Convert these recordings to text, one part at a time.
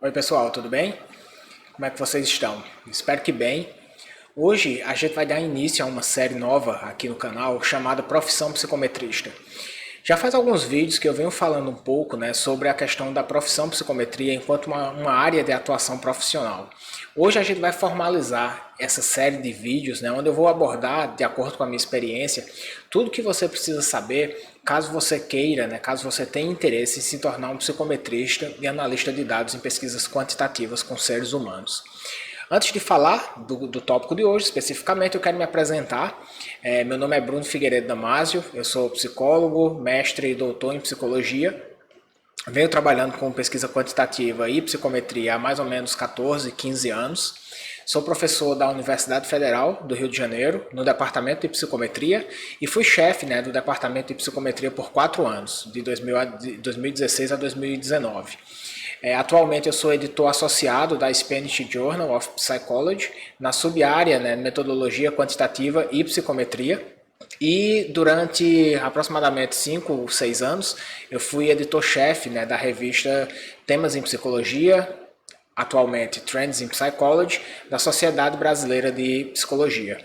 Oi pessoal, tudo bem? Como é que vocês estão? Espero que bem. Hoje a gente vai dar início a uma série nova aqui no canal chamada Profissão Psicometrista. Já faz alguns vídeos que eu venho falando um pouco, sobre a questão da profissão psicometria enquanto uma área de atuação profissional. Hoje a gente vai formalizar essa série de vídeos, onde eu vou abordar, de acordo com a minha experiência, tudo que você precisa saber caso você queira, caso você tenha interesse em se tornar um psicometrista e analista de dados em pesquisas quantitativas com seres humanos. Antes de falar do tópico de hoje, especificamente, eu quero me apresentar. Meu nome é Bruno Figueiredo Damasio, eu sou psicólogo, mestre e doutor em psicologia. Venho trabalhando com pesquisa quantitativa e psicometria há mais ou menos 14, 15 anos. Sou professor da Universidade Federal do Rio de Janeiro, no Departamento de Psicometria, e fui chefe do Departamento de Psicometria por 4 anos, de 2016 a 2019. Atualmente eu sou editor associado da Spanish Journal of Psychology, na sub-área Metodologia Quantitativa e Psicometria. E durante aproximadamente 5 ou 6 anos eu fui editor-chefe da revista Temas em Psicologia, atualmente Trends in Psychology, da Sociedade Brasileira de Psicologia.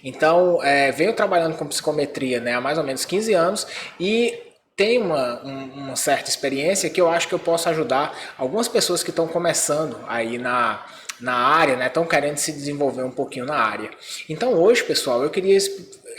Então, venho trabalhando com psicometria há mais ou menos 15 anos e tem uma certa experiência que eu acho que eu posso ajudar algumas pessoas que estão começando aí na área, estão querendo se desenvolver um pouquinho na área. Então hoje, pessoal, eu queria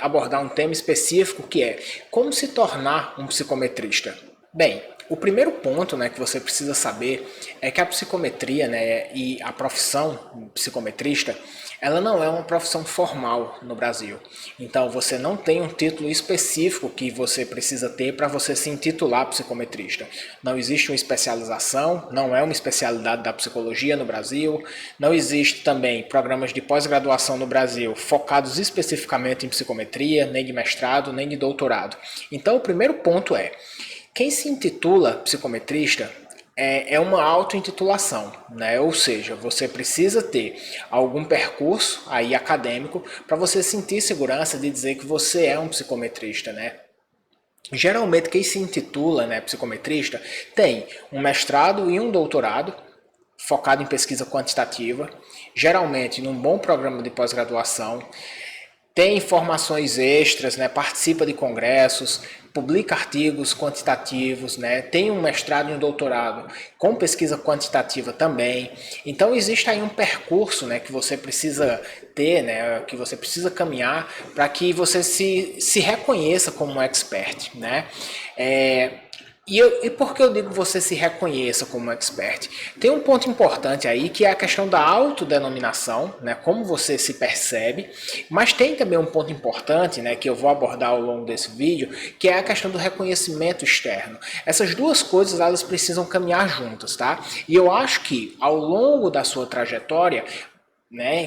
abordar um tema específico que é como se tornar um psicometrista. Bem, o primeiro ponto que você precisa saber é que a psicometria e a profissão psicometrista, ela não é uma profissão formal no Brasil. Então você não tem um título específico que você precisa ter para você se intitular psicometrista. Não existe uma especialização, não é uma especialidade da psicologia no Brasil. Não existe também programas de pós-graduação no Brasil focados especificamente em psicometria, nem de mestrado, nem de doutorado. Então o primeiro ponto é: quem se intitula psicometrista é uma auto-intitulação, Ou seja, você precisa ter algum percurso aí acadêmico para você sentir segurança de dizer que você é um psicometrista, Geralmente quem se intitula psicometrista tem um mestrado e um doutorado focado em pesquisa quantitativa, geralmente num bom programa de pós-graduação, tem informações extras, participa de congressos, publica artigos quantitativos, tem um mestrado e um doutorado com pesquisa quantitativa também. Então existe aí um percurso que você precisa ter, que você precisa caminhar para que você se reconheça como um expert. E por que eu digo que você se reconheça como expert? Tem um ponto importante aí que é a questão da autodenominação, como você se percebe, mas tem também um ponto importante que eu vou abordar ao longo desse vídeo, que é a questão do reconhecimento externo. Essas duas coisas elas precisam caminhar juntas, tá? E eu acho que ao longo da sua trajetória,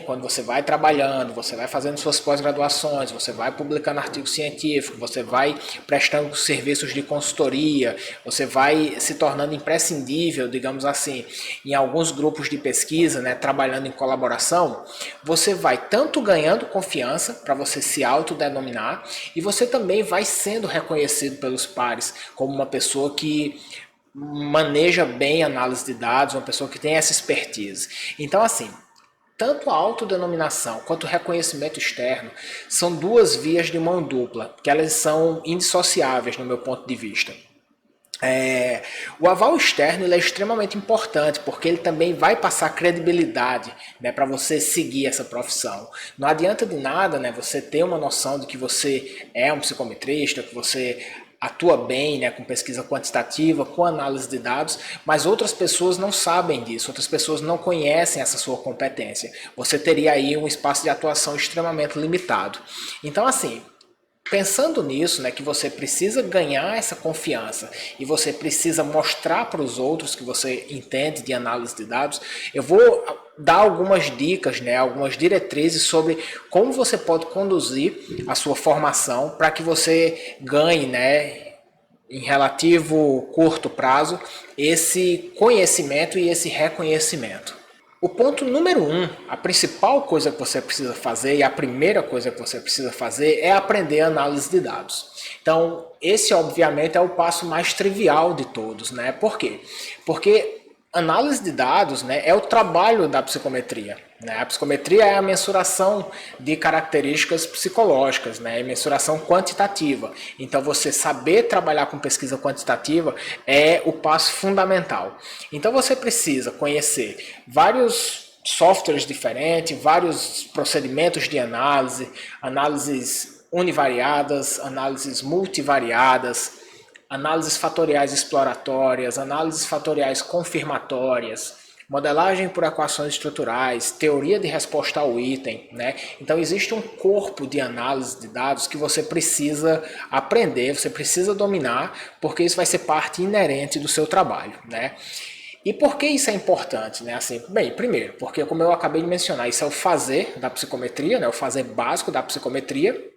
quando você vai trabalhando, você vai fazendo suas pós-graduações, você vai publicando artigos científicos, você vai prestando serviços de consultoria, você vai se tornando imprescindível, digamos assim, em alguns grupos de pesquisa, trabalhando em colaboração, você vai tanto ganhando confiança para você se autodenominar e você também vai sendo reconhecido pelos pares como uma pessoa que maneja bem a análise de dados, uma pessoa que tem essa expertise. Então, assim, tanto a autodenominação quanto o reconhecimento externo são duas vias de mão dupla, que elas são indissociáveis no meu ponto de vista. O aval externo ele é extremamente importante, porque ele também vai passar credibilidade para você seguir essa profissão. Não adianta de nada você ter uma noção de que você é um psicometrista, que você atua bem com pesquisa quantitativa, com análise de dados, mas outras pessoas não sabem disso, outras pessoas não conhecem essa sua competência. Você teria aí um espaço de atuação extremamente limitado. Então, assim, pensando nisso, que você precisa ganhar essa confiança e você precisa mostrar para os outros que você entende de análise de dados, eu vou dar algumas dicas, algumas diretrizes sobre como você pode conduzir a sua formação para que você ganhe, em relativo curto prazo, esse conhecimento e esse reconhecimento. O ponto número 1, a principal coisa que você precisa fazer e a primeira coisa que você precisa fazer é aprender análise de dados. Então, esse obviamente é o passo mais trivial de todos, Por quê? Porque Análise de dados, né, é o trabalho da psicometria, né? A psicometria é a mensuração de características psicológicas, né, é mensuração quantitativa. Então, você saber trabalhar com pesquisa quantitativa é o passo fundamental. Então, você precisa conhecer vários softwares diferentes, vários procedimentos de análise, análises univariadas, análises multivariadas, análises fatoriais exploratórias, análises fatoriais confirmatórias, modelagem por equações estruturais, teoria de resposta ao item, né? Então existe um corpo de análise de dados que você precisa aprender, você precisa dominar, porque isso vai ser parte inerente do seu trabalho, né? E por que isso é importante, né? Assim, bem, primeiro, porque como eu acabei de mencionar, isso é o fazer da psicometria, né? O fazer básico da psicometria.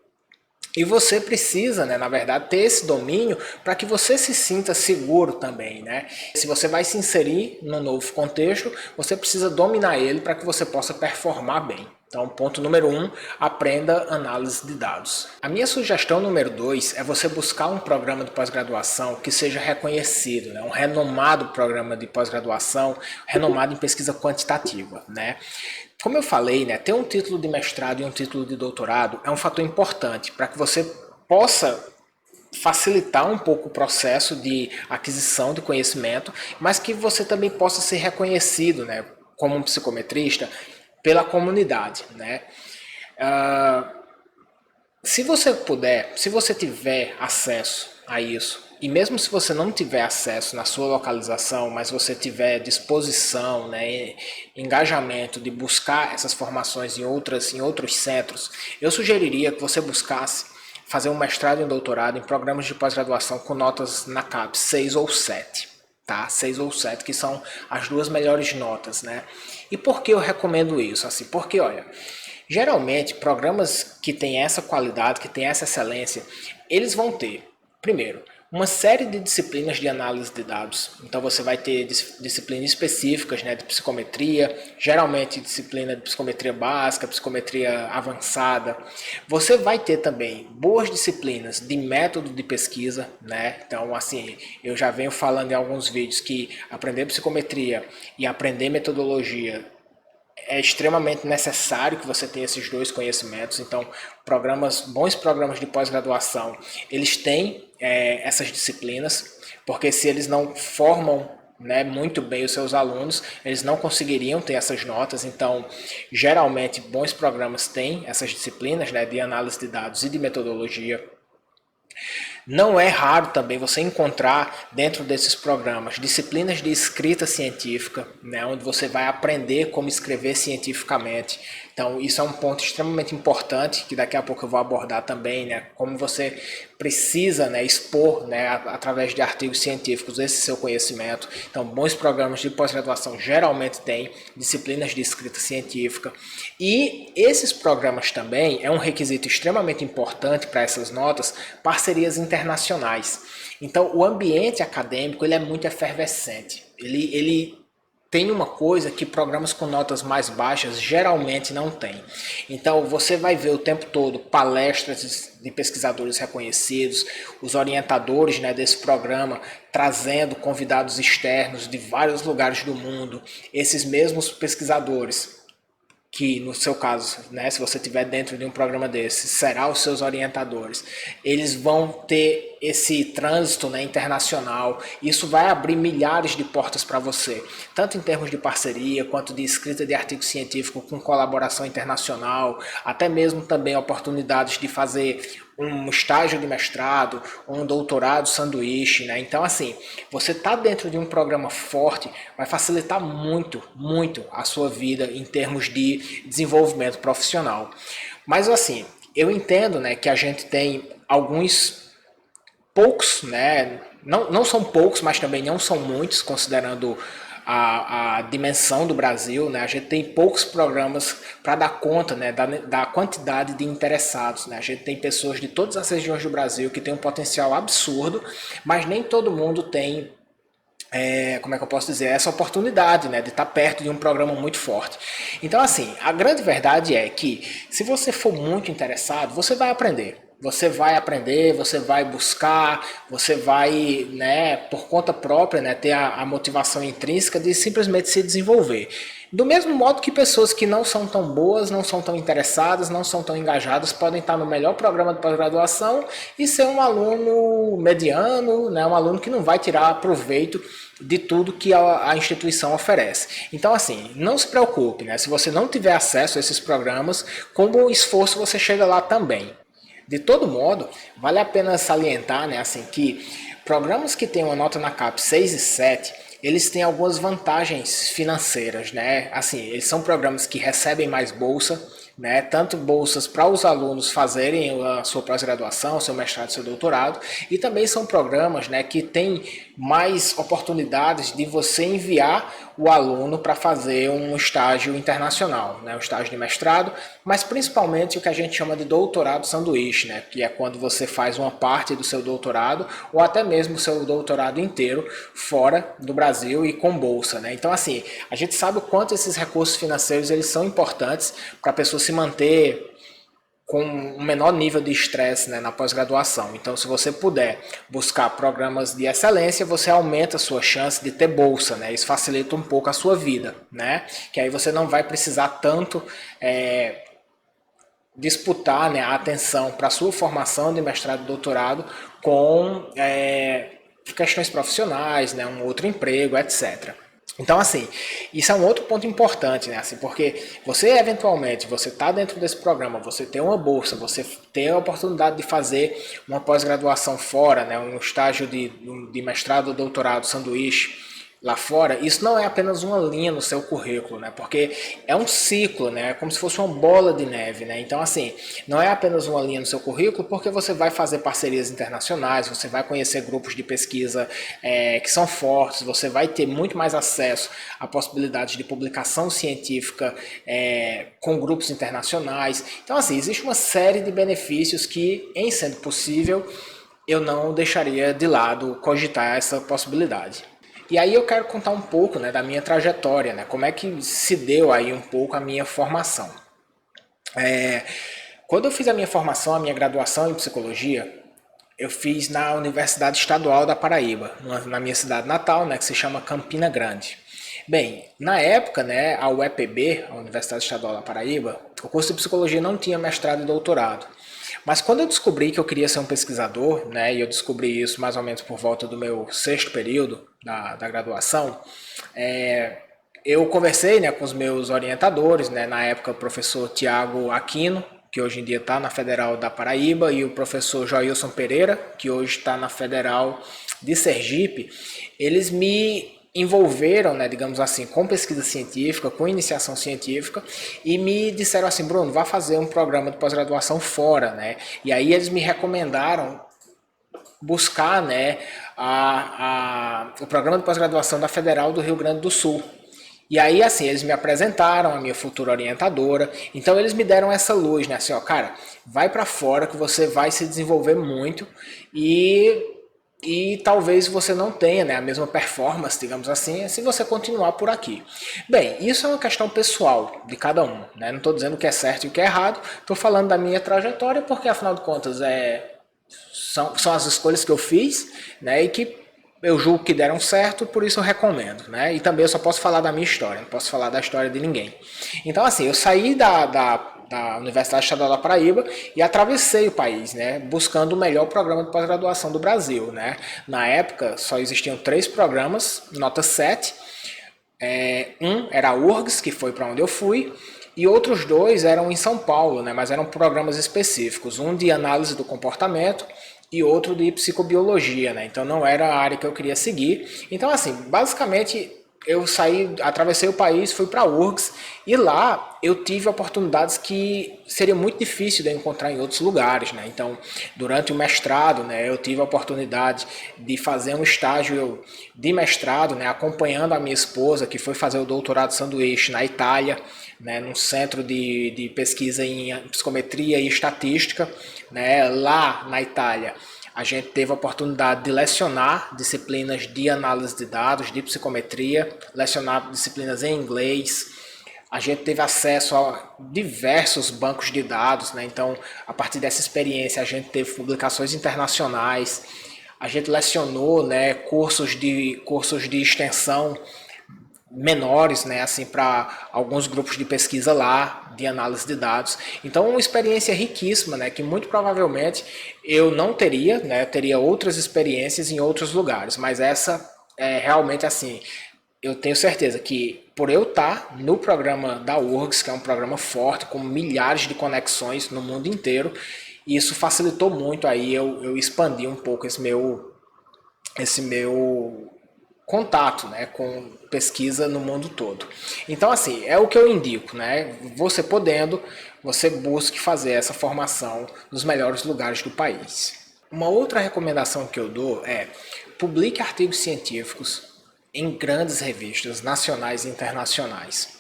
E você precisa, né, na verdade, ter esse domínio para que você se sinta seguro também, né? Se você vai se inserir num novo contexto, você precisa dominar ele para que você possa performar bem. Então, ponto número 1, aprenda análise de dados. A minha sugestão número 2 é você buscar um programa de pós-graduação que seja reconhecido, né? Um renomado programa de pós-graduação, renomado em pesquisa quantitativa, né? Como eu falei, né, ter um título de mestrado e um título de doutorado é um fator importante para que você possa facilitar um pouco o processo de aquisição de conhecimento, mas que você também possa ser reconhecido, né, como um psicometrista pela comunidade, né? Se você puder, se você tiver acesso a isso, e mesmo se você não tiver acesso na sua localização, mas você tiver disposição, né, engajamento de buscar essas formações em outros centros, eu sugeriria que você buscasse fazer um mestrado e um doutorado em programas de pós-graduação com notas na CAPES 6 ou 7. Tá? 6 ou 7, que são as duas melhores notas, né? E por que eu recomendo isso? Assim, porque, olha, geralmente programas que têm essa qualidade, que têm essa excelência, eles vão ter, primeiro, uma série de disciplinas de análise de dados. Então você vai ter disciplinas específicas, né, de psicometria, geralmente disciplina de psicometria básica, psicometria avançada. Você vai ter também boas disciplinas de método de pesquisa, né? Então, assim, eu já venho falando em alguns vídeos que aprender psicometria e aprender metodologia é extremamente necessário que você tenha esses dois conhecimentos. Então, bons programas de pós-graduação, eles têm essas disciplinas, porque se eles não formam, né, muito bem os seus alunos, eles não conseguiriam ter essas notas. Então, geralmente, bons programas têm essas disciplinas, né, de análise de dados e de metodologia. Não é raro também você encontrar dentro desses programas disciplinas de escrita científica, né, onde você vai aprender como escrever cientificamente. Então, isso é um ponto extremamente importante, que daqui a pouco eu vou abordar também, né, como você precisa, né, expor, né, através de artigos científicos esse seu conhecimento. Então, bons programas de pós-graduação geralmente têm disciplinas de escrita científica. E esses programas também, é um requisito extremamente importante para essas notas, parcerias internacionais. Então, o ambiente acadêmico ele é muito efervescente. Ele tem uma coisa que programas com notas mais baixas geralmente não têm. Então, você vai ver o tempo todo palestras de pesquisadores reconhecidos, os orientadores, né, desse programa trazendo convidados externos de vários lugares do mundo. Esses mesmos pesquisadores, que no seu caso, né, se você estiver dentro de um programa desse, será os seus orientadores. Eles vão ter esse trânsito, né, internacional. Isso vai abrir milhares de portas para você, tanto em termos de parceria, quanto de escrita de artigo científico com colaboração internacional, até mesmo também oportunidades de fazer um estágio de mestrado, um doutorado sanduíche, né? Então, assim, você está dentro de um programa forte vai facilitar muito, muito a sua vida em termos de desenvolvimento profissional. Mas, assim, eu entendo, né, que a gente tem alguns poucos, né? Não são poucos, mas também não são muitos, considerando a dimensão do Brasil, né? A gente tem poucos programas para dar conta, né, da quantidade de interessados, né? A gente tem pessoas de todas as regiões do Brasil que têm um potencial absurdo, mas nem todo mundo tem, como é que eu posso dizer, essa oportunidade, né, de estar perto de um programa muito forte. Então, assim, a grande verdade é que se você for muito interessado, você vai aprender. você vai aprender, você vai buscar, você vai, né, por conta própria, né, ter a motivação intrínseca de simplesmente se desenvolver. Do mesmo modo que pessoas que não são tão boas, não são tão interessadas, não são tão engajadas, podem estar no melhor programa de pós-graduação e ser um aluno mediano, né, um aluno que não vai tirar proveito de tudo que a instituição oferece. Então, assim, não se preocupe, né, se você não tiver acesso a esses programas, com bom esforço você chega lá também. De todo modo, vale a pena salientar, né, assim, que programas que têm uma nota na CAP 6 e 7, eles têm algumas vantagens financeiras, né? Assim, eles são programas que recebem mais bolsa, né? Tanto bolsas para os alunos fazerem a sua pós-graduação, seu mestrado, seu doutorado, e também são programas, né, que têm mais oportunidades de você enviar o aluno para fazer um estágio internacional, né, um estágio de mestrado, mas principalmente o que a gente chama de doutorado sanduíche, né, que é quando você faz uma parte do seu doutorado ou até mesmo o seu doutorado inteiro fora do Brasil e com bolsa, né? Então, assim, a gente sabe o quanto esses recursos financeiros eles são importantes para a pessoa se manter com um menor nível de estresse, né, na pós-graduação. Então, se você puder buscar programas de excelência, você aumenta a sua chance de ter bolsa, né? Isso facilita um pouco a sua vida, né? Que aí você não vai precisar tanto disputar, né, a atenção para a sua formação de mestrado e doutorado com questões profissionais, né, um outro emprego, etc. Então, assim, isso é um outro ponto importante, né? Assim, porque você, eventualmente, você está dentro desse programa, você tem uma bolsa, você tem a oportunidade de fazer uma pós-graduação fora, né? Um estágio de mestrado ou doutorado sanduíche lá fora, isso não é apenas uma linha no seu currículo, né? Porque é um ciclo, né? É como se fosse uma bola de neve, né? Então, assim, não é apenas uma linha no seu currículo, porque você vai fazer parcerias internacionais, você vai conhecer grupos de pesquisa que são fortes, você vai ter muito mais acesso a possibilidades de publicação científica com grupos internacionais. Então, assim, existe uma série de benefícios que, em sendo possível, eu não deixaria de lado cogitar essa possibilidade. E aí eu quero contar um pouco, né, da minha trajetória, né, como é que se deu aí um pouco a minha formação. Quando eu fiz a minha formação, a minha graduação em psicologia, eu fiz na Universidade Estadual da Paraíba, na minha cidade natal, né, que se chama Campina Grande. Bem, na época, né, a UEPB, a Universidade Estadual da Paraíba, o curso de psicologia não tinha mestrado e doutorado. Mas quando eu descobri que eu queria ser um pesquisador, né, e eu descobri isso mais ou menos por volta do meu sexto período da graduação, eu conversei, né, com os meus orientadores, né, na época o professor Tiago Aquino, que hoje em dia está na Federal da Paraíba, e o professor Joilson Pereira, que hoje está na Federal de Sergipe. Eles me envolveram, né, digamos assim, com pesquisa científica, com iniciação científica, e me disseram assim: Bruno, vá fazer um programa de pós-graduação fora, né? E aí eles me recomendaram buscar, né, o programa de pós-graduação da Federal do Rio Grande do Sul. E aí, assim, eles me apresentaram a minha futura orientadora. Então, eles me deram essa luz, né? Assim, ó, cara, vai para fora que você vai se desenvolver muito e talvez você não tenha, né, a mesma performance, digamos assim, se você continuar por aqui. Bem, isso é uma questão pessoal de cada um, né? Não estou dizendo o que é certo e o que é errado, estou falando da minha trajetória porque, afinal de contas, são as escolhas que eu fiz, né, e que eu julgo que deram certo, por isso eu recomendo, né? E também eu só posso falar da minha história, não posso falar da história de ninguém. Então, assim, eu saí da Universidade Estadual da Paraíba e atravessei o país, né, buscando o melhor programa de pós-graduação do Brasil, né? Na época, só existiam 3 programas, nota 7. Um era a URGS, que foi para onde eu fui, e outros 2 eram em São Paulo, né, mas eram programas específicos, um de análise do comportamento e outro de psicobiologia, né? Então não era a área que eu queria seguir. Então, assim, basicamente eu atravessei o país, fui para a URGS e lá eu tive oportunidades que seria muito difícil de encontrar em outros lugares, né? Então, durante o mestrado, né, eu tive a oportunidade de fazer um estágio de mestrado, né, acompanhando a minha esposa, que foi fazer o doutorado sanduíche na Itália, né, num centro de pesquisa em psicometria e estatística, né, lá na Itália. A gente teve a oportunidade de lecionar disciplinas de análise de dados, de psicometria, lecionar disciplinas em inglês, A gente teve acesso a diversos bancos de dados, né? Então, a partir dessa experiência, a gente teve publicações internacionais, a gente lecionou, né, cursos de extensão menores, né, assim, para alguns grupos de pesquisa lá, de análise de dados. Então, uma experiência riquíssima, né, que muito provavelmente eu não teria, né, eu teria outras experiências em outros lugares, mas essa é realmente assim, eu tenho certeza que por eu estar no programa da URGS, que é um programa forte, com milhares de conexões no mundo inteiro, isso facilitou muito aí eu expandir um pouco esse meu contato, né, com pesquisa no mundo todo. Então, assim, é o que eu indico, né? Você podendo, você busque fazer essa formação nos melhores lugares do país. Uma outra recomendação que eu dou é publique artigos científicos em grandes revistas nacionais e internacionais.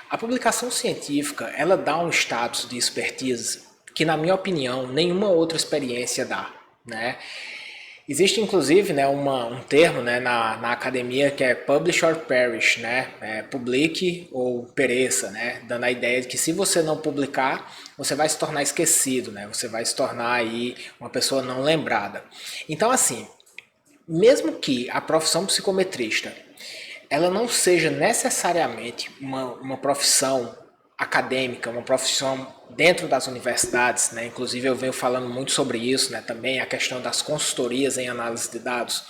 A publicação científica, ela dá um status de expertise que, na minha opinião, nenhuma outra experiência dá, né? Existe inclusive, né, um termo, né, na academia que é publish or perish, né, publique ou pereça, né, dando a ideia de que se você não publicar, você vai se tornar esquecido, né, você vai se tornar aí uma pessoa não lembrada. Então, assim, mesmo que a profissão psicometrista ela não seja necessariamente uma profissão acadêmica, uma profissão dentro das universidades, né? Inclusive eu venho falando muito sobre isso, né? Também a questão das consultorias em análise de dados.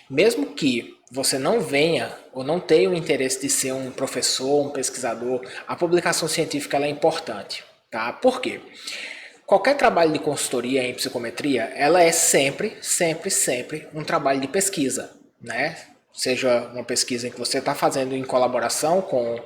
Mesmo que você não venha ou não tenha o interesse de ser um professor, um pesquisador, a publicação científica ela é importante, tá? Por quê? Qualquer trabalho de consultoria em psicometria, ela é sempre, sempre, sempre um trabalho de pesquisa, né? Seja uma pesquisa em que você está fazendo em colaboração com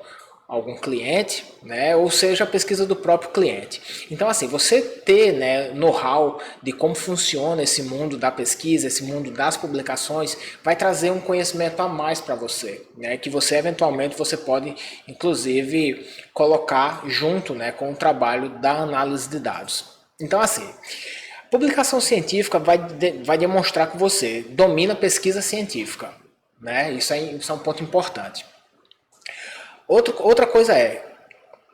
algum cliente, né? Ou seja, a pesquisa do próprio cliente. Então, assim, você ter, né, know-how de como funciona esse mundo da pesquisa, esse mundo das publicações, vai trazer um conhecimento a mais para você, né? Que você eventualmente você pode, inclusive, colocar junto, né, com o trabalho da análise de dados. Então, assim, publicação científica vai demonstrar que você domina pesquisa científica, né? Isso é um ponto importante. Outra coisa é,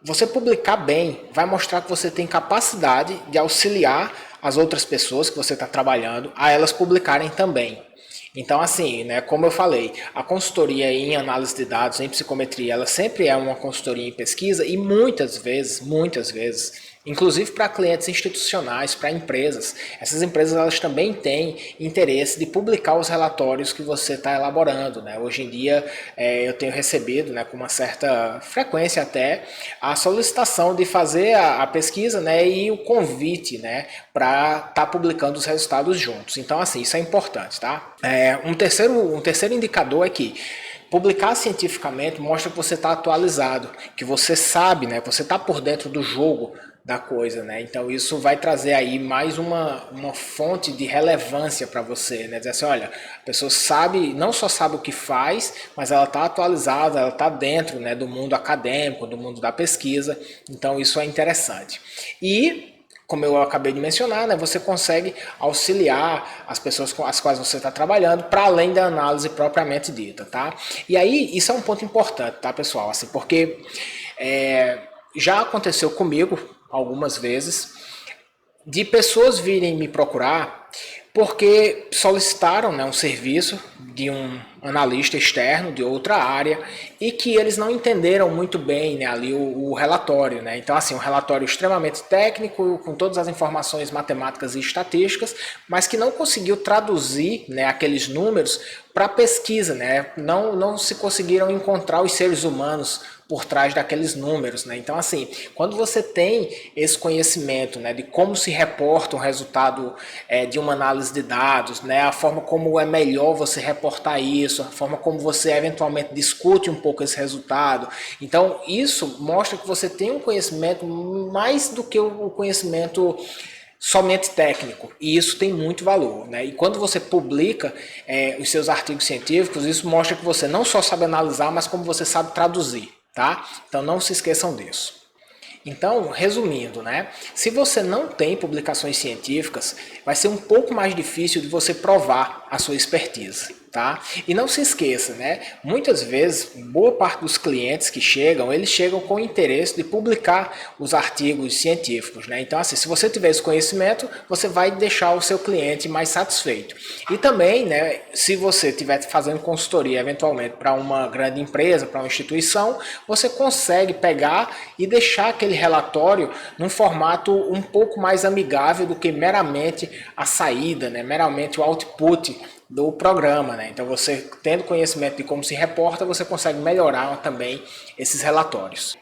você publicar bem vai mostrar que você tem capacidade de auxiliar as outras pessoas que você está trabalhando a elas publicarem também. Então, assim, né, como eu falei, a consultoria em análise de dados, em psicometria, ela sempre é uma consultoria em pesquisa e muitas vezes, inclusive para clientes institucionais, para empresas, essas empresas elas também têm interesse de publicar os relatórios que você está elaborando, né? Hoje em dia eu tenho recebido, né, com uma certa frequência até, a solicitação de fazer a pesquisa, né, e o convite, né, para estar publicando os resultados juntos. Então, assim, isso é importante, tá? Um terceiro indicador é que publicar cientificamente mostra que você está atualizado, que você sabe, né, você está por dentro do jogo da coisa, né? Então isso vai trazer aí mais uma fonte de relevância para você, né? Dizer assim, olha, a pessoa sabe, não só sabe o que faz, mas ela está atualizada, ela está dentro, né, do mundo acadêmico, do mundo da pesquisa, então isso é interessante. E como eu acabei de mencionar, né, você consegue auxiliar as pessoas com as quais você está trabalhando para além da análise propriamente dita, tá? E aí, isso é um ponto importante, tá, pessoal? Assim, porque já aconteceu comigo algumas vezes de pessoas virem me procurar porque solicitaram, né, um serviço de um analista externo de outra área e que eles não entenderam muito bem, né, ali o relatório, né? Então, assim, um relatório extremamente técnico, com todas as informações matemáticas e estatísticas, mas que não conseguiu traduzir, né, aqueles números para pesquisa, né? Não se conseguiram encontrar os seres humanos por trás daqueles números, né? Então, assim, quando você tem esse conhecimento, né, de como se reporta um resultado de uma análise de dados, né, a forma como é melhor você reportar isso, a forma como você eventualmente discute um pouco esse resultado, então isso mostra que você tem um conhecimento mais do que o conhecimento somente técnico, e isso tem muito valor, né? E quando você publica os seus artigos científicos, isso mostra que você não só sabe analisar, mas como você sabe traduzir, tá? Então não se esqueçam disso. Então, resumindo, né? Se você não tem publicações científicas, vai ser um pouco mais difícil de você provar a sua expertise, tá? E não se esqueça, né? Muitas vezes, boa parte dos clientes que chegam, eles chegam com o interesse de publicar os artigos científicos, né? Então, assim, se você tiver esse conhecimento, você vai deixar o seu cliente mais satisfeito. E também, né, se você estiver fazendo consultoria, eventualmente, para uma grande empresa, para uma instituição, você consegue pegar e deixar aquele relatório num formato um pouco mais amigável do que meramente a saída, né? Meramente o output do programa, né? Então você tendo conhecimento de como se reporta, você consegue melhorar também esses relatórios.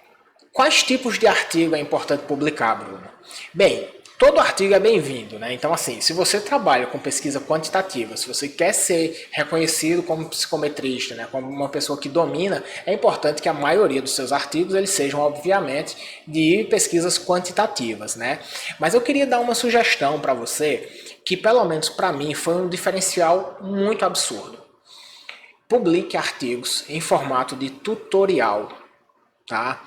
Quais tipos de artigo é importante publicar, Bruno? Bem, todo artigo é bem-vindo, né? Então, assim, se você trabalha com pesquisa quantitativa, se você quer ser reconhecido como psicometrista, né, como uma pessoa que domina, é importante que a maioria dos seus artigos eles sejam, obviamente, de pesquisas quantitativas, né? Mas eu queria dar uma sugestão para você, que pelo menos para mim foi um diferencial muito absurdo. Publique artigos em formato de tutorial, tá?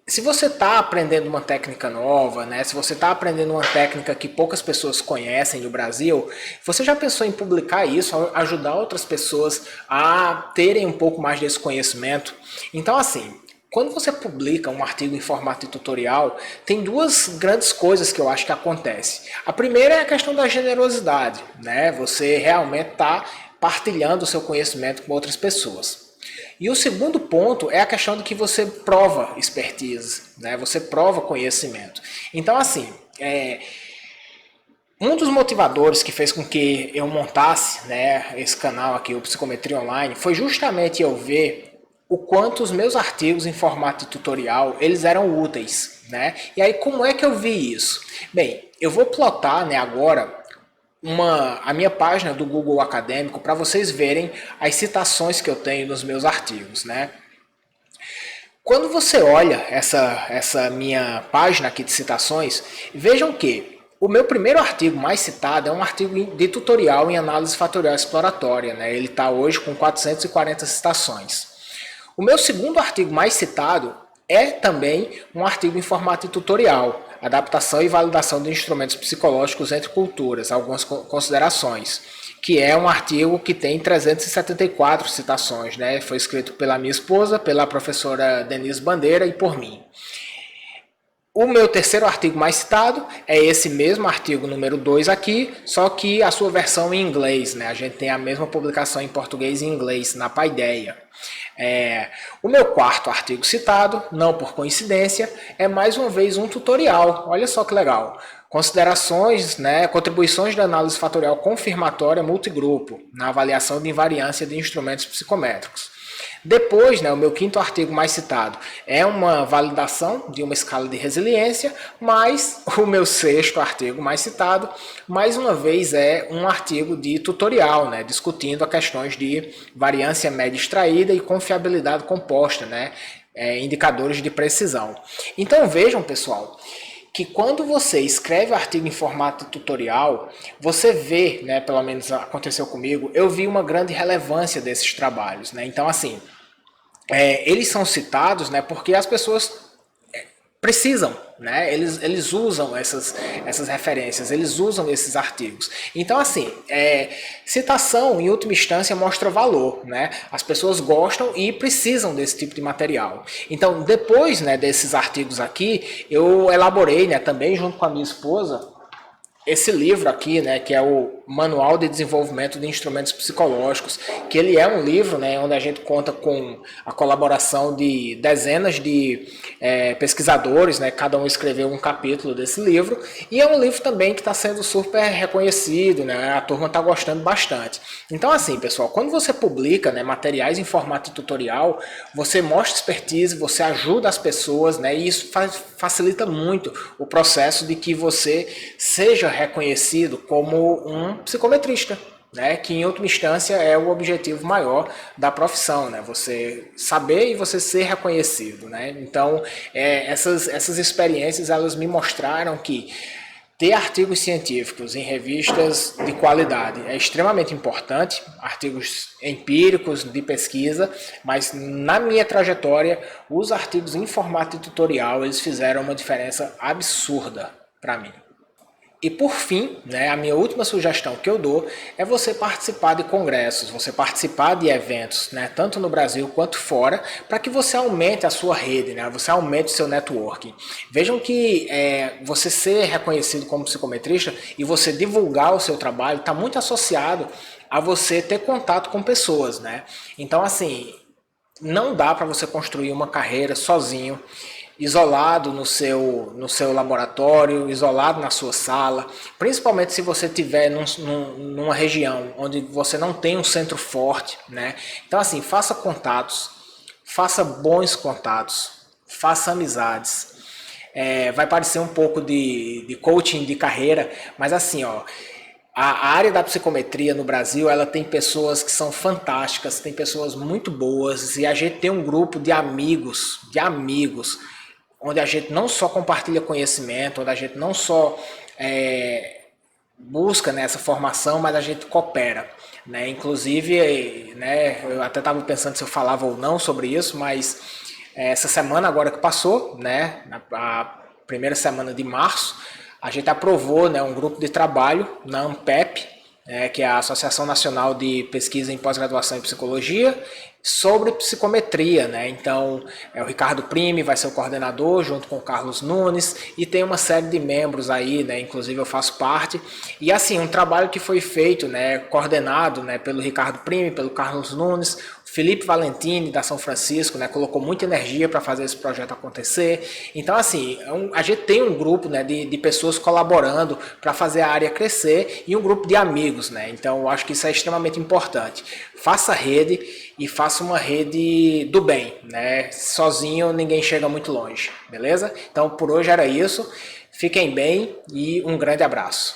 Se você está aprendendo uma técnica nova, né? Se você está aprendendo uma técnica que poucas pessoas conhecem no Brasil, você já pensou em publicar isso, ajudar outras pessoas a terem um pouco mais desse conhecimento? Então, assim, quando você publica um artigo em formato de tutorial, tem duas grandes coisas que eu acho que acontecem. A primeira é a questão da generosidade, né? Você realmente está partilhando o seu conhecimento com outras pessoas. E o segundo ponto é a questão de que você prova expertise, né? Você prova conhecimento. Então, assim, um dos motivadores que fez com que eu montasse, né, esse canal aqui, o Psicometria Online, foi justamente eu ver o quanto os meus artigos em formato de tutorial, eles eram úteis, né? E aí, como é que eu vi isso? Bem, eu vou plotar, né, agora a minha página do Google Acadêmico para vocês verem as citações que eu tenho nos meus artigos, né? Quando você olha essa minha página aqui de citações, vejam que o meu primeiro artigo mais citado é um artigo de tutorial em análise fatorial exploratória, né? Ele está hoje com 440 citações. O meu segundo artigo mais citado é também um artigo em formato de tutorial, adaptação e validação de instrumentos psicológicos entre culturas, algumas considerações, que é um artigo que tem 374 citações, né? Foi escrito pela minha esposa, pela professora Denise Bandeira e por mim. O meu terceiro artigo mais citado é esse mesmo artigo número 2 aqui, só que a sua versão em inglês, né? A gente tem a mesma publicação em português e inglês, na Paideia. O meu quarto artigo citado, não por coincidência, é mais uma vez um tutorial. Olha só que legal. Considerações, né, contribuições da análise fatorial confirmatória multigrupo na avaliação de invariância de instrumentos psicométricos. Depois, né, o meu quinto artigo mais citado é uma validação de uma escala de resiliência, mas o meu sexto artigo mais citado, mais uma vez, é um artigo de tutorial, né, discutindo as questões de variância média extraída e confiabilidade composta, né, indicadores de precisão. Então vejam, pessoal, que quando você escreve artigo em formato tutorial, você vê, né, pelo menos aconteceu comigo, eu vi uma grande relevância desses trabalhos, né? Então, assim, eles são citados, né, porque as pessoas precisam, né? Eles usam essas referências, eles usam esses artigos. Então, assim, citação, em última instância, mostra valor, né? As pessoas gostam e precisam desse tipo de material. Então, depois, né, desses artigos aqui, eu elaborei, né, também junto com a minha esposa, esse livro aqui, né, que é o Manual de Desenvolvimento de Instrumentos Psicológicos, que ele é um livro, né, onde a gente conta com a colaboração de dezenas de pesquisadores, né, cada um escreveu um capítulo desse livro, e é um livro também que está sendo super reconhecido, né, a turma está gostando bastante. Então, assim, pessoal, quando você publica, né, materiais em formato de tutorial, você mostra expertise, você ajuda as pessoas, né, e isso facilita muito o processo de que você seja reconhecido como um psicometrista, né? Que em última instância é o objetivo maior da profissão, né? Você saber e você ser reconhecido, né? Então, essas experiências elas me mostraram que ter artigos científicos em revistas de qualidade é extremamente importante, artigos empíricos de pesquisa, mas na minha trajetória, os artigos em formato de tutorial eles fizeram uma diferença absurda para mim. E por fim, né, a minha última sugestão que eu dou é você participar de congressos, você participar de eventos, né, tanto no Brasil quanto fora, para que você aumente a sua rede, né, você aumente o seu networking. Vejam que você ser reconhecido como psicometrista e você divulgar o seu trabalho está muito associado a você ter contato com pessoas, né? Então, assim, não dá para você construir uma carreira sozinho, isolado no seu laboratório, isolado na sua sala, principalmente se você estiver numa região onde você não tem um centro forte, né? Então, assim, faça contatos, faça bons contatos, faça amizades. Vai parecer um pouco de coaching de carreira, mas assim, ó, a área da psicometria no Brasil, ela tem pessoas que são fantásticas, tem pessoas muito boas, e a gente tem um grupo de amigos, onde a gente não só compartilha conhecimento, onde a gente não só busca nessa formação, mas a gente coopera, né? Inclusive, né, eu até estava pensando se eu falava ou não sobre isso, mas essa semana agora que passou, né, a primeira semana de março, a gente aprovou, né, um grupo de trabalho na ANPEP, que é a Associação Nacional de Pesquisa em Pós-Graduação em Psicologia, sobre psicometria, né? Então, o Ricardo Prime vai ser o coordenador, junto com o Carlos Nunes, e tem uma série de membros aí, né? Inclusive eu faço parte. E assim, um trabalho que foi feito, né, coordenado, né, pelo Ricardo Prime, pelo Carlos Nunes, Felipe Valentini, da São Francisco, né, colocou muita energia para fazer esse projeto acontecer. Então, assim, a gente tem um grupo, né, de pessoas colaborando para fazer a área crescer e um grupo de amigos, né? Então, eu acho que isso é extremamente importante. Faça rede e faça uma rede do bem, né? Sozinho ninguém chega muito longe, beleza? Então, por hoje era isso. Fiquem bem e um grande abraço.